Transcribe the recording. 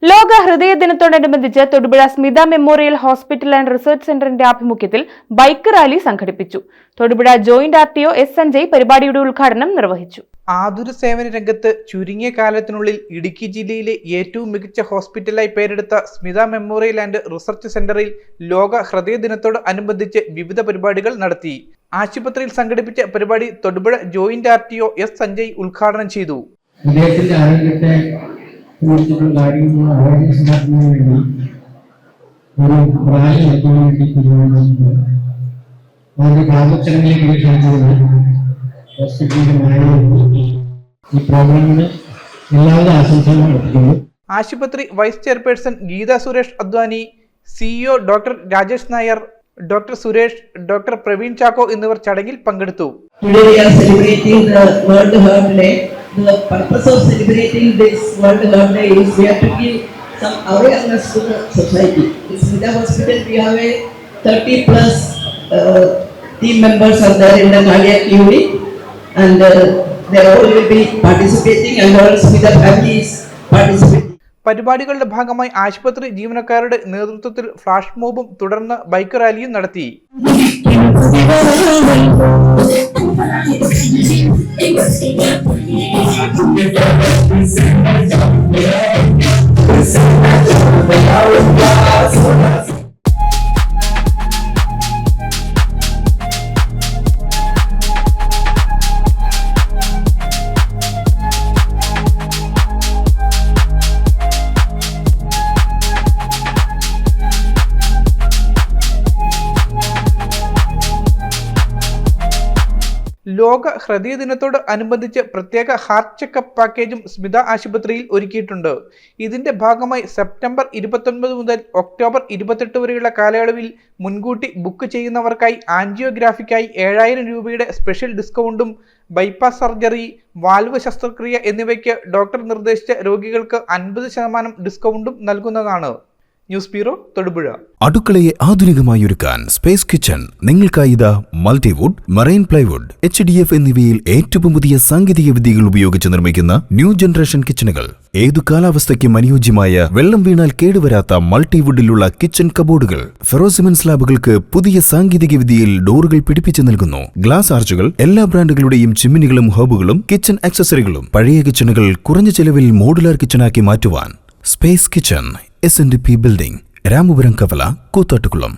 ലോക ഹൃദയ ദിനത്തോടനുബന്ധിച്ച് Thodupuzha Smitha memorial hospital and research സെന്ററിന്റെ ആഭിമുഖ്യത്തിൽ ബൈക്ക് റാലി സംഘടിപ്പിച്ചു. Thodupuzha joint RTO S Sanjay പരിപാടിയുടെ ഉദ്ഘാടനം നിർവഹിച്ചു. ആതുര സേവന രംഗത്ത് ചുരുങ്ങിയ കാലത്തിനുള്ളിൽ ഇടുക്കി ജില്ലയിലെ ഏറ്റവും മികച്ച ഹോസ്പിറ്റലായി പേരെടുത്ത സ്മിത മെമ്മോറിയൽ ആൻഡ് റിസർച്ച് സെന്ററിൽ ലോക ഹൃദയ ദിനത്തോട് അനുബന്ധിച്ച് വിവിധ പരിപാടികൾ നടത്തി. ആശുപത്രിയിൽ സംഘടിപ്പിച്ച പരിപാടി Thodupuzha joint RTO S Sanjay ഉദ്ഘാടനം ചെയ്തു. ആശുപത്രി vice chairperson Geetha Suresh Advani, CEO doctor Rajesh Nair, doctor Suresh, doctor Praveen Chacko എന്നിവർ ചടങ്ങിൽ പങ്കെടുത്തു. The purpose of celebrating this World Heart Day is we have to give some awareness to the society. In Smita Hospital, we have a 30 plus team members are there in the cardiac unit, and they all will be participating, and all Smita family is participating. പരിപാടികളുടെ ഭാഗമായി ആശുപത്രി ജീവനക്കാരുടെ നേതൃത്വത്തിൽ flash മോബും തുടർന്ന് bike റാലിയും നടത്തി. ലോക ഹൃദയ ദിനത്തോട് അനുബന്ധിച്ച് പ്രത്യേക ഹാർട്ട് ചെക്കപ്പ് പാക്കേജും സ്മിത ആശുപത്രിയിൽ ഒരുക്കിയിട്ടുണ്ട്. ഇതിന്റെ ഭാഗമായി സെപ്റ്റംബർ 29 മുതൽ ഒക്ടോബർ 28 വരെയുള്ള കാലയളവിൽ മുൻകൂട്ടി ബുക്ക് ചെയ്യുന്നവർക്കായി ആൻജിയോഗ്രാഫിക്കായി 7000 രൂപയുടെ സ്പെഷ്യൽ ഡിസ്കൗണ്ടും ബൈപ്പാസ് സർജറി, വാൽവ് ശസ്ത്രക്രിയ എന്നിവയ്ക്ക് ഡോക്ടർ നിർദ്ദേശിച്ച രോഗികൾക്ക് 50% ഡിസ്കൗണ്ടും നൽകുന്നതാണ്. News bureau, Thodupuzha. അടുക്കളയെ ആധുനികമായി ഒരുക്കാൻ സ്പേസ് കിച്ചൺ നിങ്ങൾക്കായി ഇതാ മൾട്ടിവുഡ്, മറൈൻ പ്ലൈവുഡ്, HDF എന്നിവയിൽ ഏറ്റവും പുതിയ സാങ്കേതിക വിദ്യകൾ ഉപയോഗിച്ച് നിർമ്മിക്കുന്ന ന്യൂ ജനറേഷൻ കിച്ചണുകൾ. ഏതു കാലാവസ്ഥയ്ക്കും അനുയോജ്യമായ വെള്ളം വീണാൽ കേടുവരാത്ത മൾട്ടിവുഡിലുള്ള കിച്ചൺ കബോർഡുകൾ. ഫെറോസിമൻ സ്ലാബുകൾക്ക് പുതിയ സാങ്കേതിക വിദ്യയിൽ ഡോറുകൾ പിടിപ്പിച്ചു നൽകുന്നു. ഗ്ലാസ് ആർച്ചുകൾ, എല്ലാ ബ്രാൻഡുകളുടെയും ചിമ്മിനികളും ഹോബുകളും കിച്ചൺ ആക്സസറികളും. പഴയ കിച്ചണുകൾ കുറഞ്ഞ ചെലവിൽ മോഡുലാർ കിച്ചണാക്കി മാറ്റുവാൻ space kitchen, SNDP building, Ramapuram കവല, കൂത്താട്ടുകുളം.